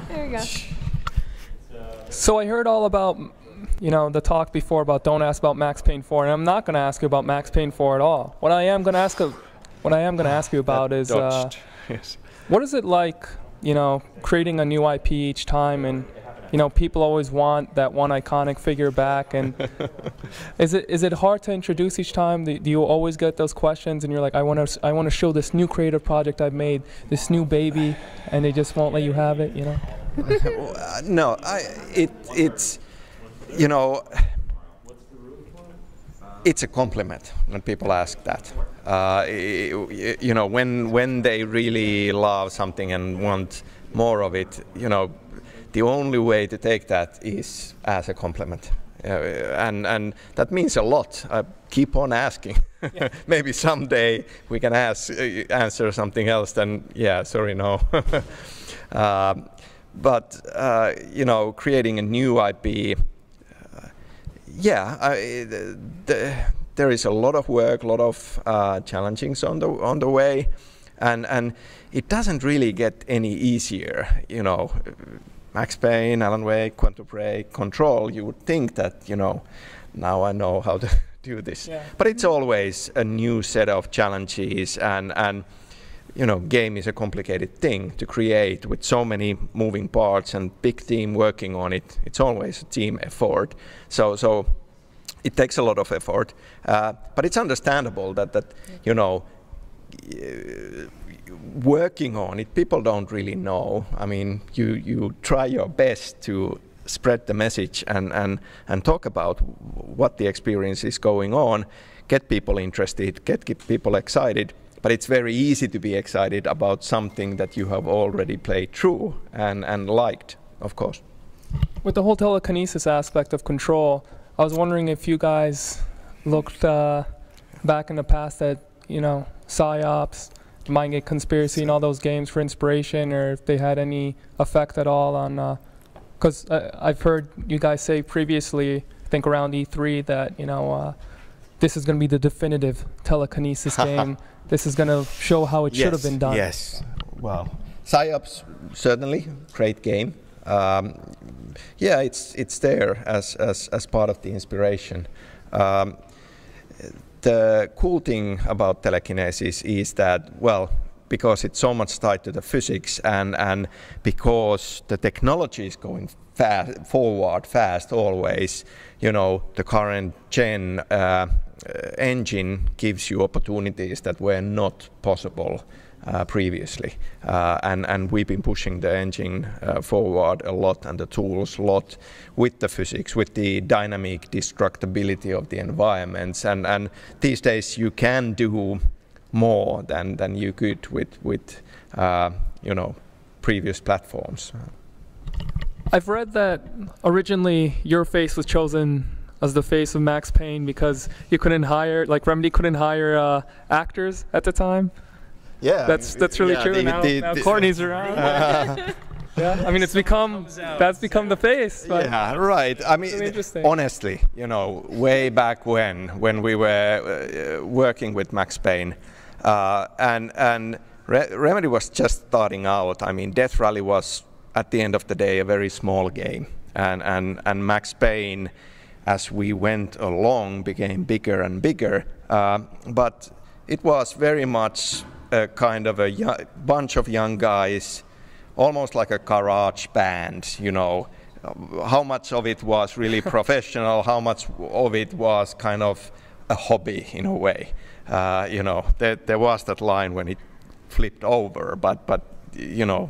There you go. So I heard all about, you know, the talk before about don't ask about Max Payne 4, and I'm not going to ask you about Max Payne 4 at all. What I am going to ask you about is Yes. what is it like, you know, creating a new IP each time, and you know, people always want that one iconic figure back, and is it hard to introduce each time? Do you always get those questions, and you're like, I want to show this new creative project I've made, this new baby, and they just won't let you have it, you know? No, it's, you know, it's a compliment when people ask that. You know, when they really love something and want more of it, you know, the only way to take that is as a compliment. And that means a lot. Keep on asking. Yeah. Maybe someday we can answer something else, then yeah, sorry, no. But you know, creating a new IP, there is a lot of work, a lot of challengings on the way, and it doesn't really get any easier. You know, Max Payne, Alan Wake, Quantum Break, Control. You would think that, you know, now I know how to do this, yeah. But it's always a new set of challenges, and you know, game is a complicated thing to create with so many moving parts and big team working on it. It's always a team effort. So it takes a lot of effort, but it's understandable that you know, working on it, people don't really know. I mean, you try your best to spread the message and talk about what the experience is going on, get people interested, get people excited. But it's very easy to be excited about something that you have already played through and liked, of course. With the whole telekinesis aspect of Control, I was wondering if you guys looked back in the past at, you know, PsyOps, Mindgate Conspiracy, and all those games for inspiration, or if they had any effect at all on, because I've heard you guys say previously, I think around E3, that, you know, this is going to be the definitive telekinesis game. This is going to show how it should have been done. Yes, well, PsyOps, certainly, great game. Yeah, it's there as part of the inspiration. The cool thing about telekinesis is that, well, because it's so much tied to the physics, and because the technology is going forward fast always, you know, the current gen engine gives you opportunities that were not possible previously, and we've been pushing the engine forward a lot, and the tools a lot, with the physics, with the dynamic destructibility of the environments, and these days you can do more than you could with you know, previous platforms. I've read that originally your face was chosen as the face of Max Payne because you couldn't hire, like Remedy couldn't hire actors at the time. Yeah, that's really true. Now Courtney's around. Yeah, I mean, that's become the face. Yeah, right. I mean, honestly, you know, way back when we were working with Max Payne, and Remedy was just starting out. I mean, Death Rally was at the end of the day a very small game, and Max Payne, as we went along, became bigger and bigger. But it was very much a kind of a bunch of young guys, almost like a garage band, you know. How much of it was really professional, how much of it was kind of a hobby in a way. You know, there was that line when it flipped over, but you know,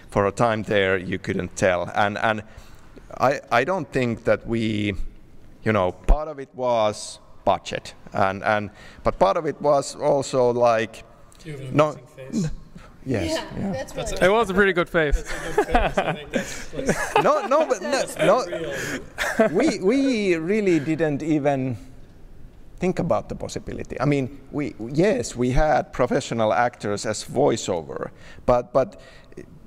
for a time there you couldn't tell. And I don't think that we, you know, part of it was budget, but part of it was also like, no, face. Yes, yeah. That's really it was a pretty good face. We really didn't even think about the possibility. I mean, we had professional actors as voiceover, but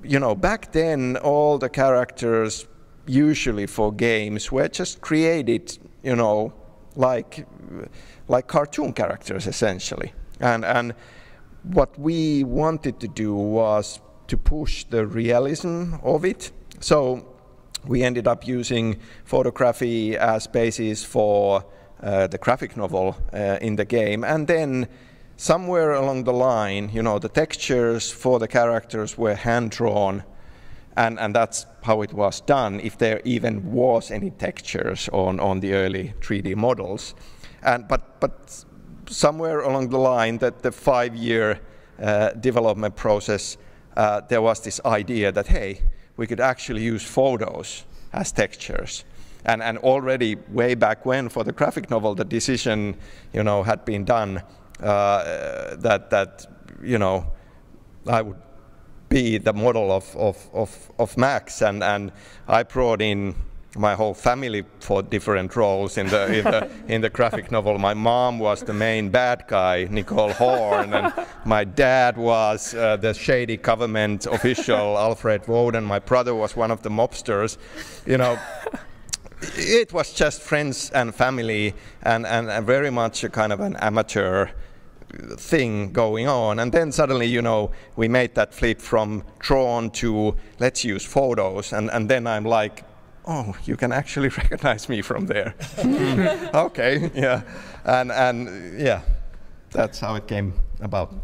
you know, back then all the characters usually for games were just created, you know, like cartoon characters essentially, and what we wanted to do was to push the realism of it. So we ended up using photography as basis for the graphic novel in the game, and then somewhere along the line, you know, the textures for the characters were hand-drawn, and that's how it was done, if there even was any textures on the early 3D models. But somewhere along the line, that the 5-year development process, there was this idea that, hey, we could actually use photos as textures. And already way back when, for the graphic novel, the decision, you know, had been done that you know, I would be the model of Max, and I brought in my whole family for different roles in the graphic novel. My mom was the main bad guy, Nicole Horn, and my dad was the shady government official, Alfred Woden. My brother was one of the mobsters, you know. It was just friends and family, and very much a kind of an amateur thing going on. And then suddenly, you know, we made that flip from drawn to let's use photos, and then I'm like, oh, you can actually recognize me from there. Okay, yeah, and yeah, that's how it came about.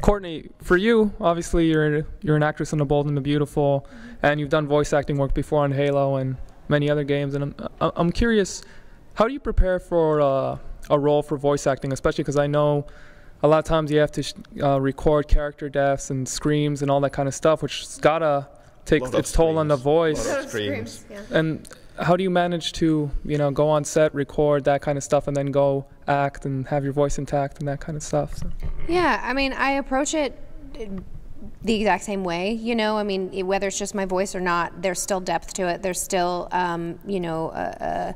Courtney, for you, obviously you're an actress in The Bold and the Beautiful, and you've done voice acting work before on Halo and many other games. And I'm curious, how do you prepare for a role for voice acting, especially because I know a lot of times you have to record character deaths and screams and all that kind of stuff, which has gotta take its toll on the voice. A lot of screams. Yeah. And how do you manage to, you know, go on set, record that kind of stuff, and then go act and have your voice intact and that kind of stuff? So. Yeah, I mean, I approach it the exact same way, you know. I mean, whether it's just my voice or not, there's still depth to it. There's still, you know,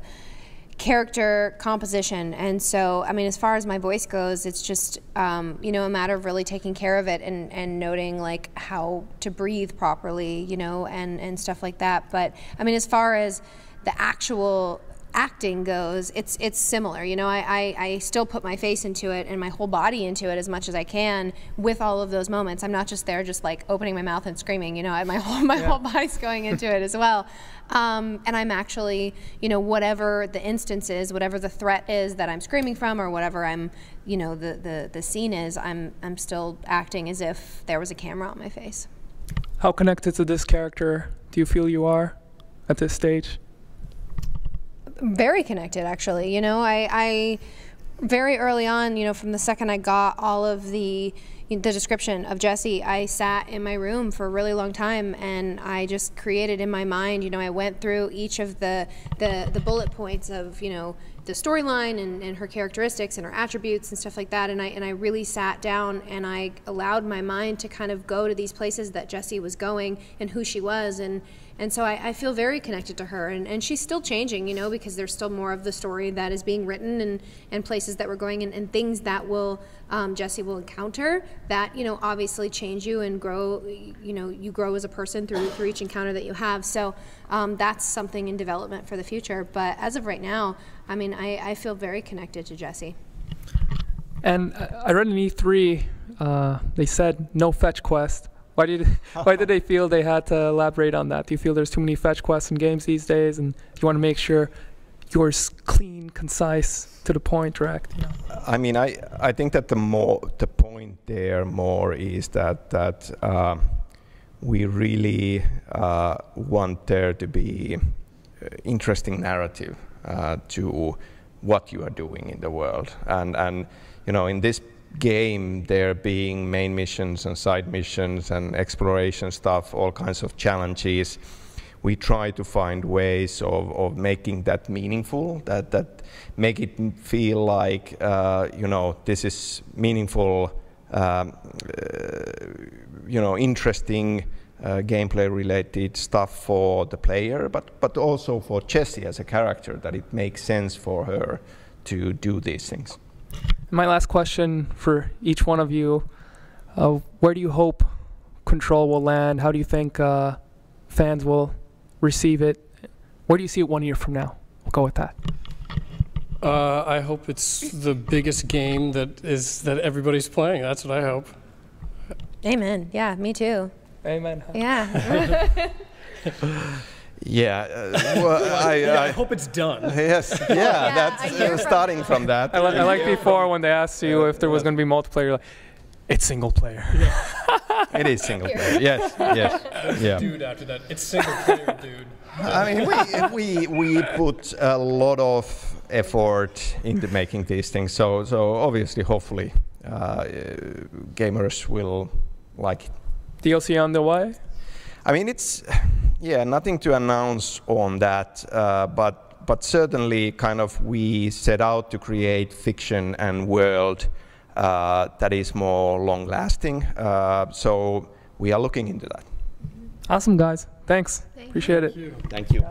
character composition. And so, I mean, as far as my voice goes, it's just, you know, a matter of really taking care of it and noting like how to breathe properly, you know, and stuff like that. But I mean, as far as the actual acting goes, it's similar, you know. I still put my face into it and my whole body into it as much as I can with all of those moments. I'm not just there just like opening my mouth and screaming, you know. My whole body's going into it as well. And I'm actually, you know, whatever the instance is, whatever the threat is that I'm screaming from, or whatever I'm, you know, the scene is, I'm still acting as if there was a camera on my face. How connected to this character do you feel you are at this stage? Very connected, actually. You know, I very early on, you know, from the second I got all of the description of Jesse, I sat in my room for a really long time and I just created in my mind, you know, I went through each of the bullet points of, you know, the storyline and her characteristics and her attributes and stuff like that, and I really sat down and I allowed my mind to kind of go to these places that Jessie was going and who she was, and so I feel very connected to her, and she's still changing, you know, because there's still more of the story that is being written and places that we're going and things that will Jessie will encounter that, you know, obviously change you and grow, you know, you grow as a person through each encounter that you have. So that's something in development for the future. But as of right now, I mean, I feel very connected to Jessie. And I read in E3, they said no fetch quest. Why did they feel they had to elaborate on that? Do you feel there's too many fetch quests in games these days, and you want to make sure you're clean, concise, to the point, direct? You know? I mean, I think that the point there more is that we really want there to be interesting narrative to what you are doing in the world, and you know, in this game there being main missions and side missions and exploration stuff, all kinds of challenges, we try to find ways of making that meaningful, that make it feel like you know, this is meaningful, you know, interesting gameplay related stuff for the player, but also for Jessie as a character, that it makes sense for her to do these things. My last question for each one of you, where do you hope Control will land? How do you think fans will receive it? Where do you see it 1 year from now? We'll go with that. I hope it's the biggest game that everybody's playing. That's what I hope. Amen. Yeah, me too. Amen. Yeah. Yeah, well, I hope it's done. yes, that's starting from that. I like before when they asked you if there was going to be multiplayer, you're like, it's single player. It is single player. Yes, yeah. Dude, after that, it's single player, dude. I mean, we put a lot of effort into making these things. So obviously, hopefully, gamers will like it. DLC on the way? I mean, it's nothing to announce on that, but certainly, kind of, we set out to create fiction and world that is more long-lasting. So we are looking into that. Awesome, guys. Thanks. Appreciate it. Thank you.